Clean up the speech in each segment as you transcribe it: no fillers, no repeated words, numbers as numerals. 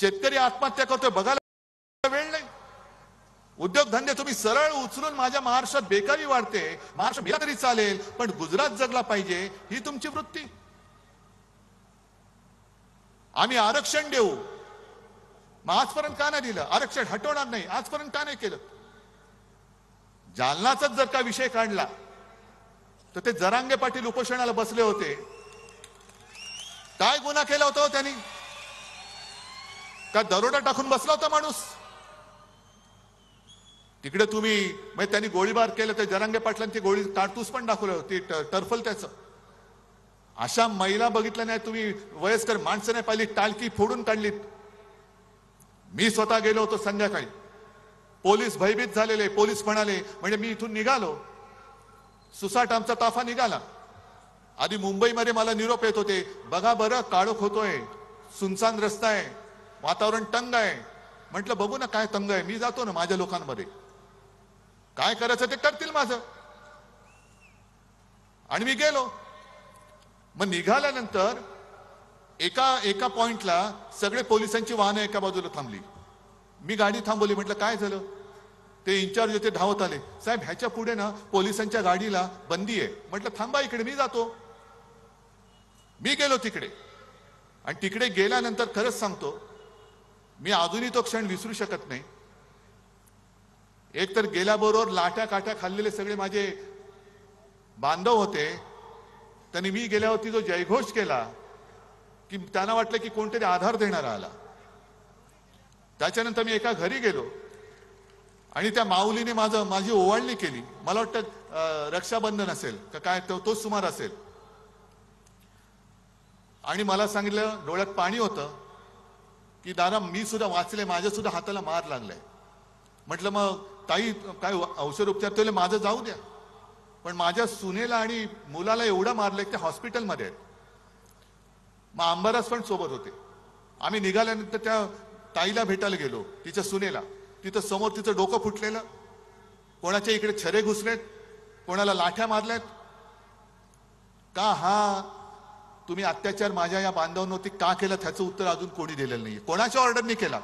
शेतकरी आत्महत्या करतोय बघायला वेळ नाही। उद्योगधंदे तुम्ही सरळ उचलून माझ्या महाराष्ट्रात बेकारी वाढते, महाराष्ट्र मेला तरी चालेल पण गुजरात जगला पाहिजे ही तुमची वृत्ती। आम्ही आरक्षण देऊ, मग आजपर्यंत का नाही दिलं? आरक्षण हटवणार नाही, आजपर्यंत का नाही केलं? जालनाचाच जर का विषय काढला तर ते जरांगे पाटील उपोषणाला बसले होते, काय गुन्हा केला होता त्यांनी? का दरोडा टाकून बसला होता माणूस? तिकडे तुम्ही म्हणजे त्यांनी गोळीबार केलं, ते जरांगे पाटलांची गोळी कारतूस पण दाखवलं होती, टर्फल त्याचं। अशा महिला बघितल्या नाही तुम्ही, वयस्कर माणसं नाही पाहिली, टाळकी फोडून काढलीत। मी स्वतः गेलो होतो संध्याकाळी, पोलीस भयभीत झालेले, पोलीस म्हणाले म्हणजे मी इथून निघालो, सुसाट आमचा ताफा निघाला। आधी मुंबईमध्ये मला निरोप येत होते, बघा बरं काळोख होतोय, सुनसान रस्ता आहे, वातावरण तंग आहे। म्हटलं बघू ना काय तंग आहे, मी जातो ना माझ्या लोकांमध्ये, काय करायचं ते करतील माझं। आणि मी गेलो। मग निघाल्यानंतर एका पॉइंटला सगळे पोलिसांची वाहनं एका बाजूला थांबली, मी गाडी थांबवली, म्हटलं काय झालं? ते इन्चार्ज होते धावत आले, साहेब ह्याच्या पुढे ना पोलिसांच्या गाडीला बंदी आहे। म्हटलं थांबा इकडे, मी जातो। मी गेलो तिकडे, आणि तिकडे गेल्यानंतर खरंच सांगतो मी अजूनही तो क्षण विसरू शकत नाही। एक तर गेल्याबरोबर लाट्या काट्या खाल्लेले सगळे माझे बांधव होते, त्यांनी मी गेल्यावरती जो जयघोष केला की त्यांना वाटलं की कोणतरी आधार देणारा आला। त्याच्यानंतर मी एका घरी गेलो आणि त्या माऊलीने माझी ओवाळणी केली, मला वाटतं रक्षाबंधन असेल का काय तोच सुमार असेल, आणि मला सांगितलं, डोळ्यात पाणी होतं की दादा मी सुद्धा वाचले, माझ्या सुद्धा हाताला मार लागलाय। म्हटलं मग ताई काय औषध उपचार केले? माझं जाऊ द्या, पण माझ्या सुनेला आणि मुलाला एवढं मारलंय की हॉस्पिटलमध्ये आहेत। मग अंबादास पण सोबत होते। आम्ही निघाल्यानंतर त्या ताईला भेटायला गेलो, तिच्या सुनेला, तिथं समोर तिचं डोकं फुटलेलं, कोणाच्या इकडे छरे घुसलेत, कोणाला लाठ्या मारल्यात। का हा तुम्ही अत्याचार माझ्या या बांधवांवरती का केला त्याचं उत्तर अजून कोणी दिलेलं नाहीये। कोणाच्या ऑर्डरनी केला?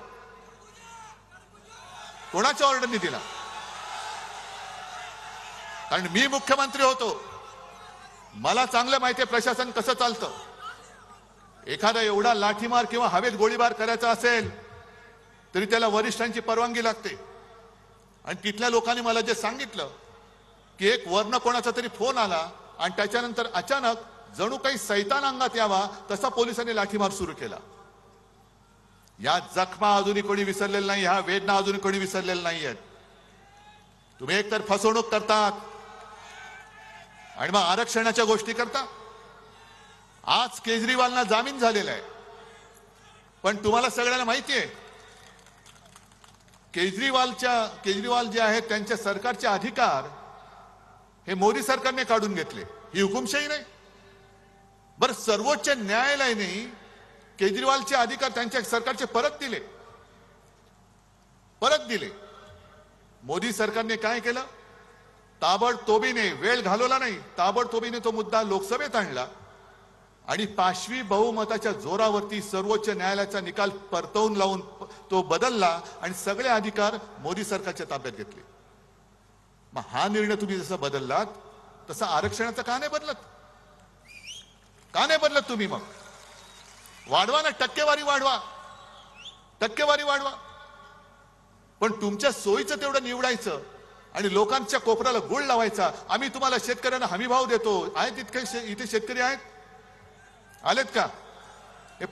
कोणाच्या ऑर्डरनी दिला? कारण मी मुख्यमंत्री होतो, मला चांगलं माहिती आहे प्रशासन कसं चालतं। एखादा एवढा लाठीमार किंवा हवेत गोळीबार करायचा असेल तरी त्याला वरिष्ठांची परवानगी लागते। आणि तिथल्या लोकांनी मला जे सांगितलं की एक वर्ण कोणाचा तरी फोन आला आणि त्याच्यानंतर अचानक जणू काही सैतान अंगात यावा तसा पोलिसांनी लाठीमार सुरू केला। या जखमा अजूनही कोणी विसरलेलं नाही, ह्या वेदना अजूनही कोणी विसरलेल्या नाहीयेत। तुम्ही एकतर फसवणूक करतात आणि मग आरक्षणाच्या गोष्टी करता। आज केजरीवालना जामीन झालेला आहे, पण तुम्हाला सगळ्यांना माहिती आहे केजरीवाल जे आहेत त्यांच्या सरकारचे अधिकार हे मोदी सरकारने काढून घेतले, ही हुकुमशाही नाही। बरं सर्वोच्च न्यायालयाने केजरीवालचे अधिकार त्यांच्या सरकारचे परत दिले। मोदी सरकारने काय केलं? ताबडतोबीने, वेळ घालवला नाही, ताबडतोबीने तो मुद्दा लोकसभेत आणला आणि पाशवी बहुमताच्या जोरावरती सर्वोच्च न्यायालयाचा निकाल परतवून लावून तो बदलला आणि सगळे अधिकार मोदी सरकारच्या ताब्यात घेतले। मग हा निर्णय तुम्ही जसा बदललात तसा आरक्षणाचा का नाही बदलत? का नाही बदलत तुम्ही? मग वाढवा ना, टक्केवारी वाढवा, पण तुमच्या सोयीचं तेवढं निवडायचं आणि लोकांच्या कोपऱ्याला गुळ लावायचा। आम्ही तुम्हाला शेतकऱ्यांना हमी भाव देतो, आहेत इथे शेतकरी आहेत, आलेत का? हे